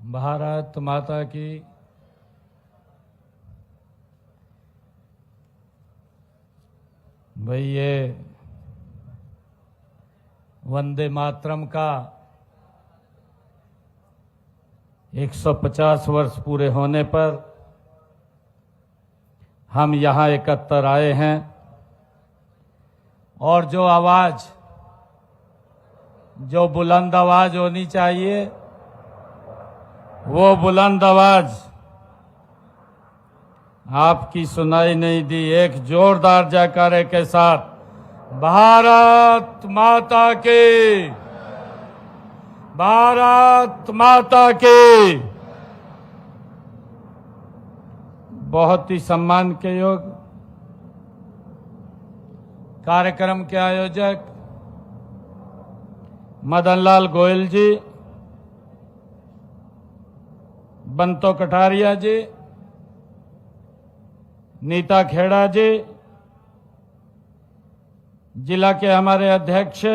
भारत माता की भाई ये वंदे मातरम का 150 वर्ष पूरे होने पर हम यहाँ एकत्र आए हैं और जो आवाज, जो बुलंद आवाज होनी चाहिए वो बुलंद आवाज आपकी सुनाई नहीं दी। एक जोरदार जयकारे के साथ भारत माता की, भारत माता की। बहुत ही सम्मान के योग कार्यक्रम के आयोजक मदनलाल गोयल जी, बंतो कटारिया जी, नीता खेड़ा जी, जिला के हमारे अध्यक्ष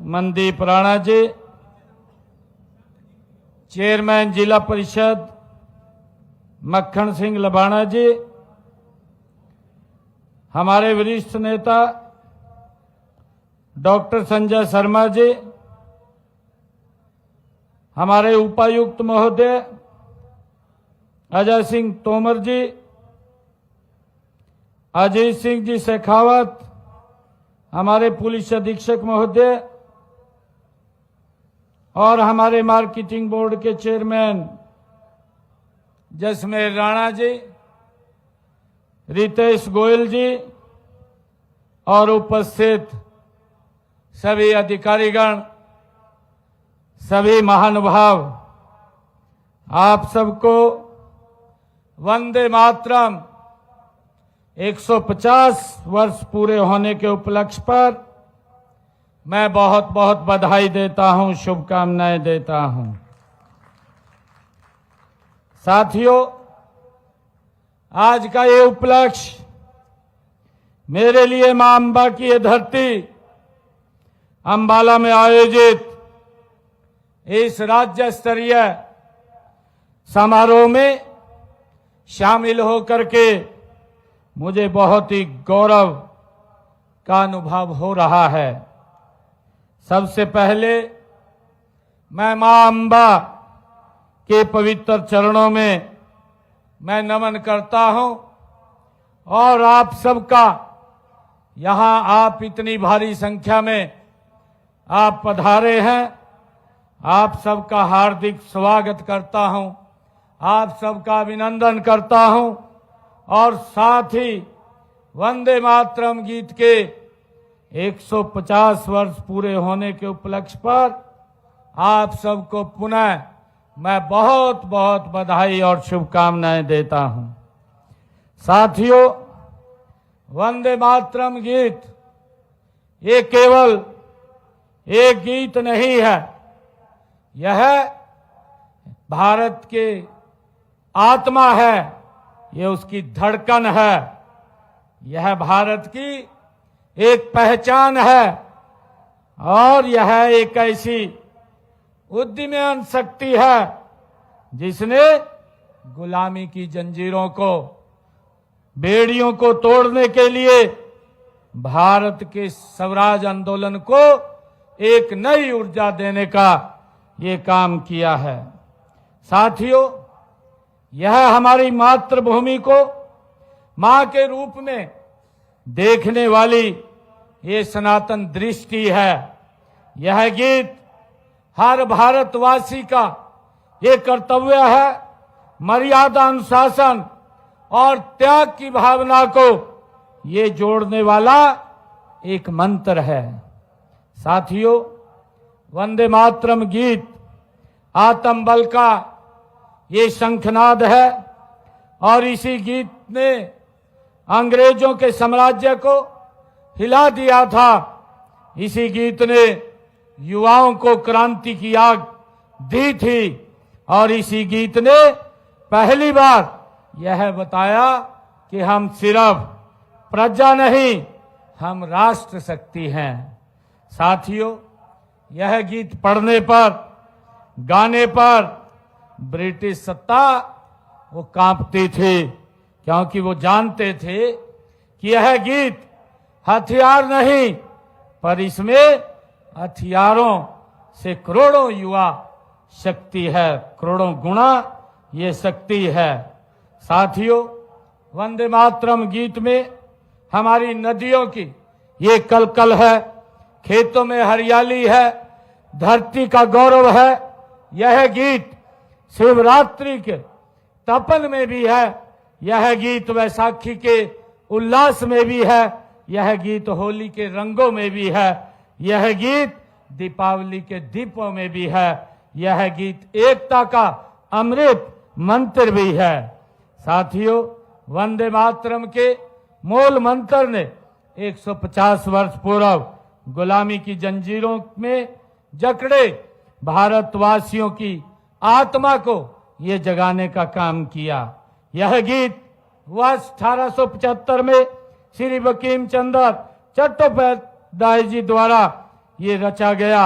मनदीप राणा जी, चेयरमैन जिला परिषद मक्खन सिंह लबाणा जी, हमारे वरिष्ठ नेता डॉक्टर संजय शर्मा जी, हमारे उपायुक्त महोदय अजय सिंह तोमर जी, अजीत सिंह जी शेखावत, हमारे पुलिस अधीक्षक महोदय और हमारे मार्केटिंग बोर्ड के चेयरमैन जसमेर राणा जी, रितेश गोयल जी और उपस्थित सभी अधिकारीगण, सभी महानुभाव, आप सबको वंदे मातरम 150 वर्ष पूरे होने के उपलक्ष्य पर मैं बहुत बहुत बधाई देता हूं, शुभकामनाएं देता हूं। साथियों, आज का ये उपलक्ष्य मेरे लिए मां अंबा की ये धरती अंबाला में आयोजित इस राज्य स्तरीय समारोह में शामिल होकर के मुझे बहुत ही गौरव का अनुभव हो रहा है। सबसे पहले मैं मां अंबा के पवित्र चरणों में मैं नमन करता हूं और आप सबका, यहां आप इतनी भारी संख्या में आप पधारे हैं, आप सबका हार्दिक स्वागत करता हूं, आप सबका अभिनंदन करता हूं और साथ ही वंदे मातरम गीत के 150 वर्ष पूरे होने के उपलक्ष्य पर आप सबको पुनः मैं बहुत बहुत बधाई और शुभकामनाएं देता हूं। साथियों, वंदे मातरम गीत ये केवल एक गीत नहीं है, यह भारत के आत्मा है, ये उसकी धड़कन है, यह भारत की एक पहचान है और यह एक ऐसी उद्यमन शक्ति है जिसने गुलामी की जंजीरों को, बेड़ियों को तोड़ने के लिए भारत के स्वराज आंदोलन को एक नई ऊर्जा देने का ये काम किया है। साथियों, यह हमारी मातृभूमि को मां के रूप में देखने वाली ये सनातन दृष्टि है। यह गीत हर भारतवासी का ये कर्तव्य है, मर्यादा, अनुशासन और त्याग की भावना को ये जोड़ने वाला एक मंत्र है। साथियों, वंदे मातरम गीत आत्म बल का ये शंखनाद है और इसी गीत ने अंग्रेजों के साम्राज्य को हिला दिया था। इसी गीत ने युवाओं को क्रांति की आग दी थी और इसी गीत ने पहली बार यह बताया कि हम सिर्फ प्रजा नहीं, हम राष्ट्र शक्ति हैं। साथियों, यह गीत पढ़ने पर, गाने पर ब्रिटिश सत्ता वो कांपती थी, क्योंकि वो जानते थे कि यह गीत हथियार नहीं, पर इसमें हथियारों से करोड़ों युवा शक्ति है, करोड़ों गुणा ये शक्ति है। साथियों, वंदे मातरम गीत में हमारी नदियों की ये कलकल है, खेतों में हरियाली है, धरती का गौरव है। यह गीत शिवरात्रि के तपन में भी है, यह गीत वैसाखी के उल्लास में भी है, यह गीत होली के रंगों में भी है, यह गीत दीपावली के दीपों में भी है, यह गीत एकता का अमृत मंत्र भी है। साथियों, वंदे मातरम के मूल मंत्र ने 150 वर्ष पूर्व गुलामी की जंजीरों में जकड़े भारतवासियों की आत्मा को ये जगाने का काम किया। यह गीत वर्ष 1875 में श्री बंकिम चंद्र चट्टोपाध्याय जी द्वारा ये रचा गया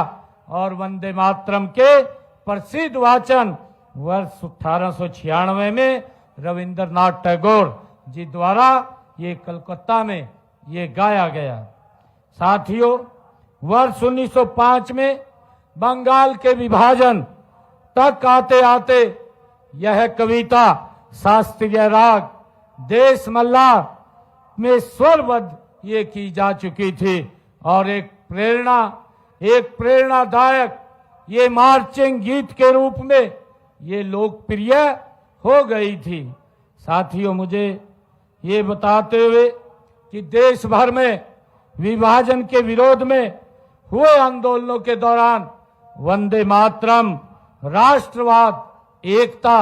और वंदे मातरम के प्रसिद्ध वाचन वर्ष 1896 में रविंद्रनाथ टैगोर जी द्वारा ये कलकत्ता में ये गाया गया। साथियों, वर्ष 1905 में बंगाल के विभाजन तक आते आते यह कविता शास्त्रीय राग देश मल्लाह में स्वरबद्ध ये की जा चुकी थी और एक प्रेरणादायक ये मार्चिंग गीत के रूप में ये लोकप्रिय हो गई थी। साथियों, मुझे ये बताते हुए कि देश भर में विभाजन के विरोध में हुए आंदोलनों के दौरान वंदे मातरम राष्ट्रवाद, एकता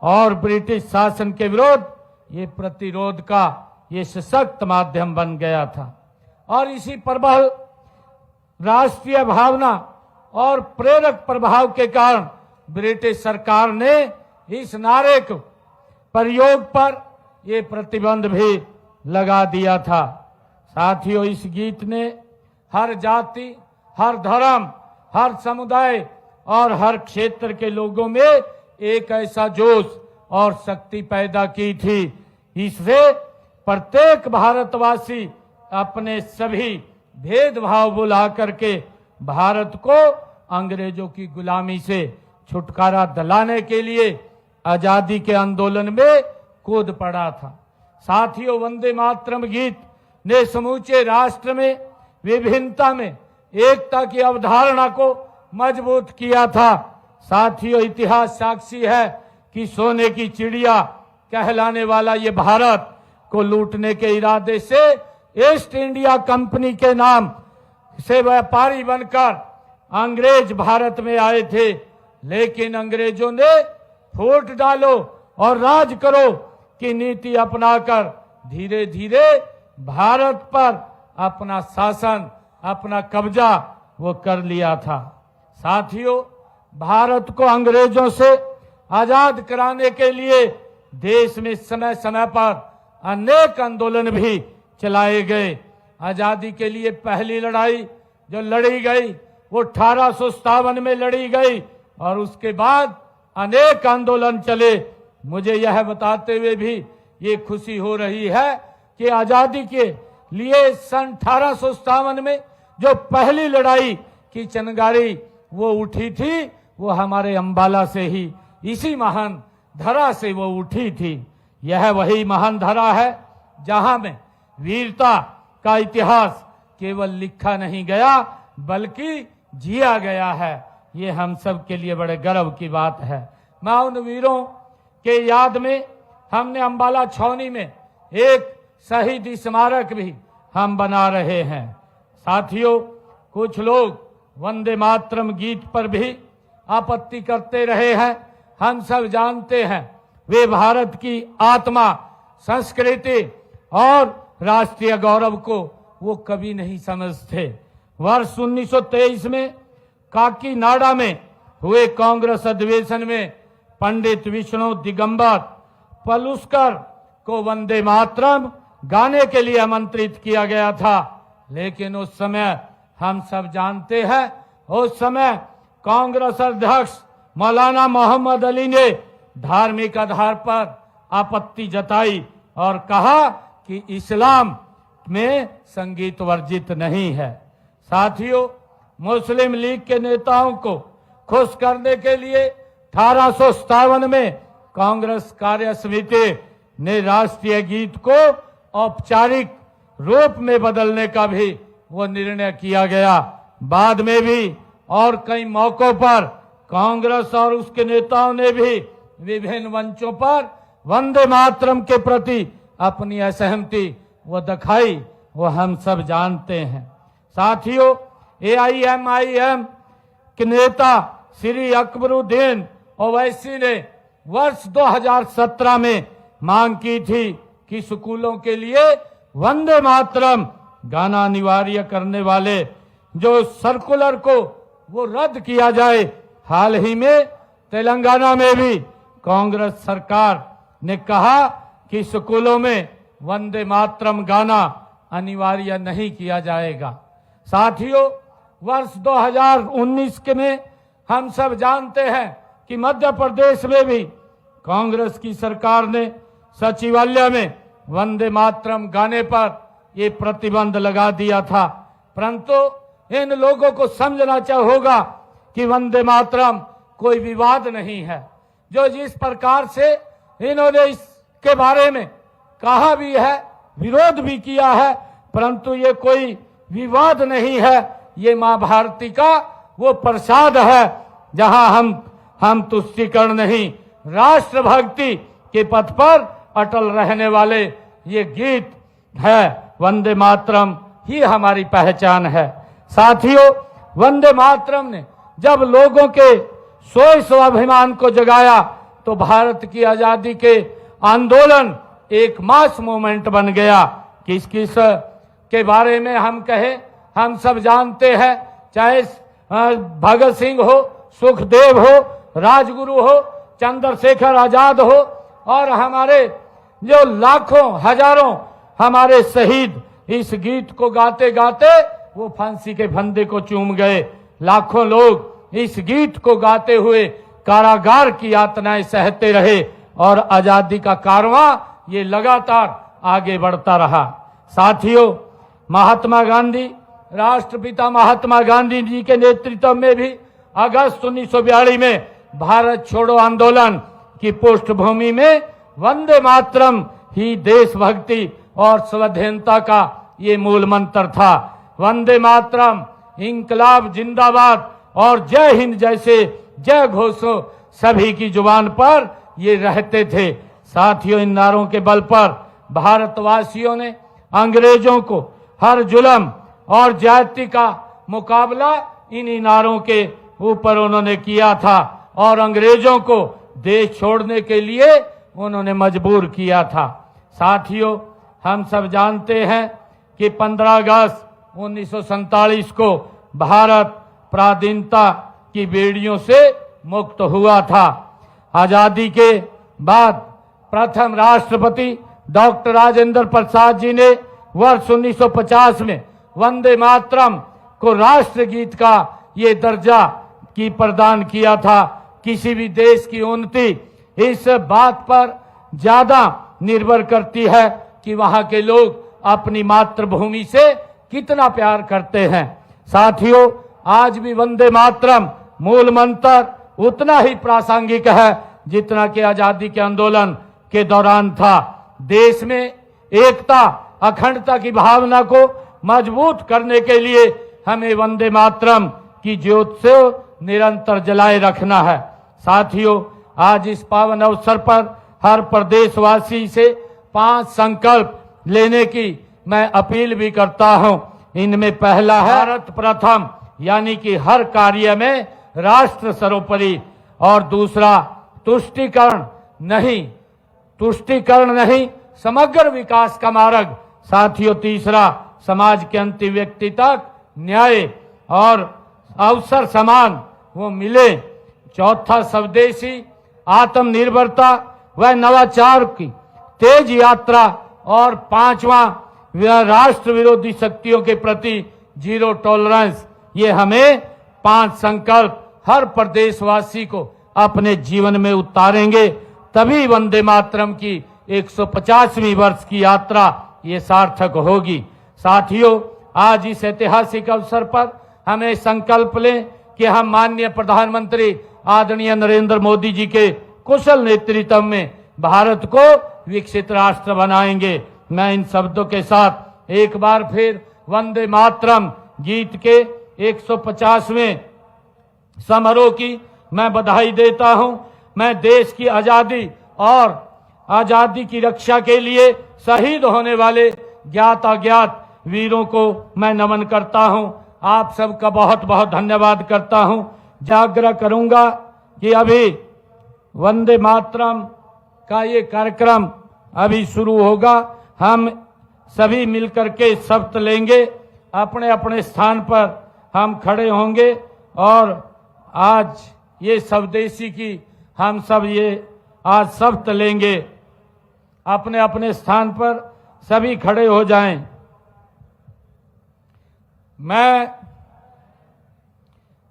और ब्रिटिश शासन के विरोध ये प्रतिरोध का ये सशक्त माध्यम बन गया था और इसी प्रबल राष्ट्रीय भावना और प्रेरक प्रभाव के कारण ब्रिटिश सरकार ने इस नारे को प्रयोग पर ये प्रतिबंध भी लगा दिया था। साथियों, इस गीत ने हर जाति, हर धर्म, हर समुदाय और हर क्षेत्र के लोगों में एक ऐसा जोश और शक्ति पैदा की थी। इससे प्रत्येक भारतवासी अपने सभी भेदभाव भुला करके भारत को अंग्रेजों की गुलामी से छुटकारा दिलाने के लिए आजादी के आंदोलन में कूद पड़ा था। साथियों, वंदे मातरम गीत ने समूचे राष्ट्र में विभिन्नता में एकता की अवधारणा को मजबूत किया था। साथियों, इतिहास साक्षी है कि सोने की चिड़िया कहलाने वाला ये भारत को लूटने के इरादे से ईस्ट इंडिया कंपनी के नाम से व्यापारी बनकर अंग्रेज भारत में आए थे, लेकिन अंग्रेजों ने फूट डालो और राज करो की नीति अपनाकर धीरे धीरे भारत पर अपना शासन, अपना कब्जा वो कर लिया था। साथियों, भारत को अंग्रेजों से आजाद कराने के लिए देश में समय समय पर अनेक आंदोलन भी चलाए गए। आजादी के लिए पहली लड़ाई जो लड़ी गई वो 1857 में लड़ी गई और उसके बाद अनेक आंदोलन चले। मुझे यह बताते हुए भी ये खुशी हो रही है कि आजादी के लिए सन 1857 में जो पहली लड़ाई की चिंगारी वो उठी थी वो हमारे अंबाला से ही, इसी महान धरा से वो उठी थी। यह वही महान धरा है जहां में वीरता का इतिहास केवल लिखा नहीं गया बल्कि जिया गया है। ये हम सब के लिए बड़े गर्व की बात है। मैं उन वीरों के याद में हमने अंबाला छावनी में एक शहीद स्मारक भी हम बना रहे हैं। साथियों, कुछ लोग वंदे मातरम गीत पर भी आपत्ति करते रहे हैं। हम सब जानते हैं वे भारत की आत्मा, संस्कृति और राष्ट्रीय गौरव को वो कभी नहीं समझते। वर्ष 1923 में काकीनाडा में हुए कांग्रेस अधिवेशन में पंडित विष्णु दिगंबर पलुस्कर को वंदे मातरम गाने के लिए आमंत्रित किया गया था, लेकिन उस समय हम सब जानते हैं उस समय कांग्रेस अध्यक्ष मौलाना मोहम्मद अली ने धार्मिक आधार पर आपत्ति जताई और कहा कि इस्लाम में संगीत वर्जित नहीं है। साथियों, मुस्लिम लीग के नेताओं को खुश करने के लिए 1857 में कांग्रेस कार्य समिति ने राष्ट्रीय गीत को औपचारिक रूप में बदलने का भी वो निर्णय किया गया। बाद में भी और कई मौकों पर कांग्रेस और उसके नेताओं ने भी विभिन्न मंचों पर वंदे मातरम के प्रति अपनी असहमति वो दिखाई, वो हम सब जानते हैं। साथियों, AIMIM के नेता श्री अकबरुद्दीन ओवैसी ने वर्ष 2017 में मांग की थी कि स्कूलों के लिए वंदे मातरम गाना अनिवार्य करने वाले जो सर्कुलर को वो रद्द किया जाए। हाल ही में तेलंगाना में भी कांग्रेस सरकार ने कहा कि स्कूलों में वंदे मातरम गाना अनिवार्य नहीं किया जाएगा। साथियों, वर्ष 2019 के में हम सब जानते हैं कि मध्य प्रदेश में भी कांग्रेस की सरकार ने सचिवालय में वंदे मातरम गाने पर ये प्रतिबंध लगा दिया था। परंतु इन लोगों को समझना होगा कि वंदे मातरम कोई विवाद नहीं है। जो जिस प्रकार से इन्होंने इसके बारे में कहा भी है, विरोध भी किया है, परंतु ये कोई विवाद नहीं है। ये मां भारती का वो प्रसाद है जहां हम तुष्टीकरण नहीं, राष्ट्रभक्ति के पथ पर अटल रहने वाले ये गीत है। वंदे मातरम ही हमारी पहचान है। साथियों, वंदे मातरम ने जब लोगों के सोए स्वाभिमान को जगाया तो भारत की आजादी के आंदोलन एक मास मूवमेंट बन गया। किस किस के बारे में हम कहें, हम सब जानते हैं, चाहे भगत सिंह हो, सुखदेव हो, राजगुरु हो, चंद्रशेखर आजाद हो और हमारे जो लाखों हजारों हमारे शहीद इस गीत को गाते गाते वो फांसी के फंदे को चूम गए। लाखों लोग इस गीत को गाते हुए कारागार की यातनाएं सहते रहे और आजादी का कारवां ये लगातार आगे बढ़ता रहा। साथियों, महात्मा गांधी, राष्ट्रपिता महात्मा गांधी जी के नेतृत्व में भी अगस्त 1942 में भारत छोड़ो आंदोलन की पृष्ठभूमि में वंदे मातरम ही देशभक्ति और स्वाधीनता का ये मूल मंत्र था। वंदे मातरम, इंकलाब जिंदाबाद और जय हिंद जैसे जय घोषों सभी की जुबान पर ये रहते थे। साथियों, इन नारों के बल पर भारतवासियों ने अंग्रेजों को हर जुल्म और जाति का मुकाबला इन्हीं नारों के ऊपर उन्होंने किया था और अंग्रेजों को देश छोड़ने के लिए उन्होंने मजबूर किया था। साथियों, हम सब जानते हैं कि 15 अगस्त 1947 को भारत पराधीनता की बेड़ियों से मुक्त हुआ था। आजादी के बाद प्रथम राष्ट्रपति डॉक्टर राजेंद्र प्रसाद जी ने वर्ष 1950 में वंदे मातरम को राष्ट्रगीत का ये दर्जा की प्रदान किया था। किसी भी देश की उन्नति इस बात पर ज्यादा निर्भर करती है कि वहां के लोग अपनी मातृभूमि से कितना प्यार करते हैं। साथियों, आज भी वंदे मातरम मूल मंत्र उतना ही प्रासंगिक है जितना कि आजादी के आंदोलन के दौरान था। देश में एकता, अखंडता की भावना को मजबूत करने के लिए हमें वंदे मातरम की ज्योत से निरंतर जलाए रखना है। साथियों, आज इस पावन अवसर पर हर प्रदेशवासी से 5 संकल्प लेने की मैं अपील भी करता हूं। इनमें पहला है भारत प्रथम, यानी कि हर कार्य में राष्ट्र सर्वोपरि, और दूसरा तुष्टीकरण नहीं समग्र विकास का मार्ग। साथियों, तीसरा समाज के अंतिम व्यक्ति तक न्याय और अवसर समान वो मिले। चौथा स्वदेशी, आत्मनिर्भरता व नवाचार की तेज यात्रा, और 5वां राष्ट्र विरोधी शक्तियों के प्रति जीरो टॉलरेंस। ये हमें 5 संकल्प हर प्रदेशवासी को अपने जीवन में उतारेंगे, तभी वंदे मातरम की 150वीं वर्ष की यात्रा ये सार्थक होगी। साथियों, आज इस ऐतिहासिक अवसर पर हमें संकल्प लें कि हम माननीय प्रधानमंत्री आदरणीय नरेंद्र मोदी जी के कुशल नेतृत्व में भारत को विकसित राष्ट्र बनाएंगे। मैं इन शब्दों के साथ एक बार फिर वंदे मातरम गीत के 150वें समारोह की मैं बधाई देता हूं। मैं देश की आजादी और आजादी की रक्षा के लिए शहीद होने वाले ज्ञात अज्ञात वीरों को मैं नमन करता हूं। आप सबका बहुत बहुत धन्यवाद करता हूं। जागृह करूंगा कि अभी वंदे मातरम का ये कार्यक्रम अभी शुरू होगा। हम सभी मिलकर के शपथ लेंगे, अपने अपने स्थान पर हम खड़े होंगे और आज ये स्वदेशी की हम सब ये आज शपथ लेंगे। अपने अपने स्थान पर सभी खड़े हो जाएं। मैं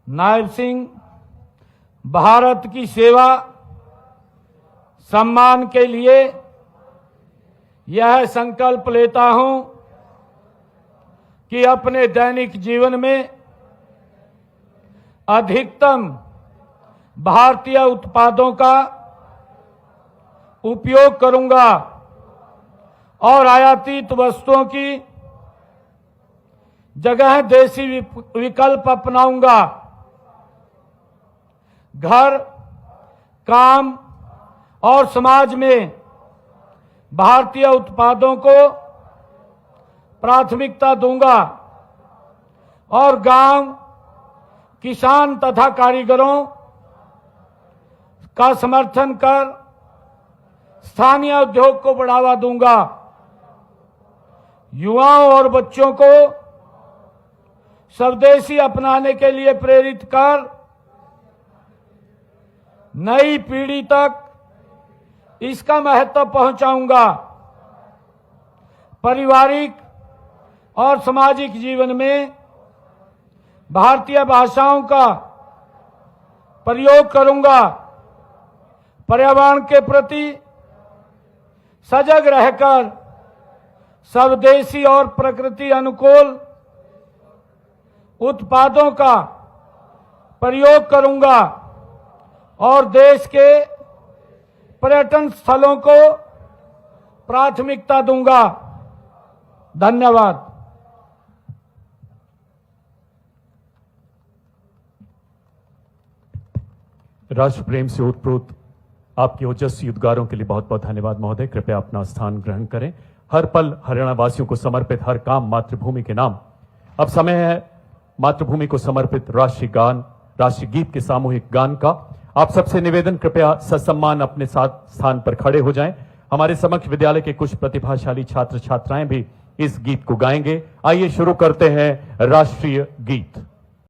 नायब सिंह भारत की सेवा सम्मान के लिए यह संकल्प लेता हूं कि अपने दैनिक जीवन में अधिकतम भारतीय उत्पादों का उपयोग करूंगा और आयातित वस्तुओं की जगह देसी विकल्प अपनाऊंगा। घर, काम और समाज में भारतीय उत्पादों को प्राथमिकता दूंगा और गांव, किसान तथा कारीगरों का समर्थन कर स्थानीय उद्योग को बढ़ावा दूंगा। युवाओं और बच्चों को स्वदेशी अपनाने के लिए प्रेरित कर नई पीढ़ी तक इसका महत्व पहुंचाऊंगा। पारिवारिक और सामाजिक जीवन में भारतीय भाषाओं का प्रयोग करूंगा। पर्यावरण के प्रति सजग रहकर स्वदेशी और प्रकृति अनुकूल उत्पादों का प्रयोग करूंगा और देश के पर्यटन स्थलों को प्राथमिकता दूंगा। धन्यवाद। राष्ट्र प्रेम से ओतप्रोत आपके ओजस्वी उद्गारों के लिए बहुत बहुत धन्यवाद महोदय। कृपया अपना स्थान ग्रहण करें। हर पल हरियाणा वासियों को समर्पित, हर काम मातृभूमि के नाम। अब समय है मातृभूमि को समर्पित राष्ट्रीय गान, राष्ट्रीय गीत के सामूहिक गान का। आप सबसे निवेदन, कृपया ससम्मान अपने साथ स्थान पर खड़े हो जाएं। हमारे समक्ष विद्यालय के कुछ प्रतिभाशाली छात्र छात्राएं भी इस गीत को गाएंगे। आइए शुरू करते हैं राष्ट्रीय गीत।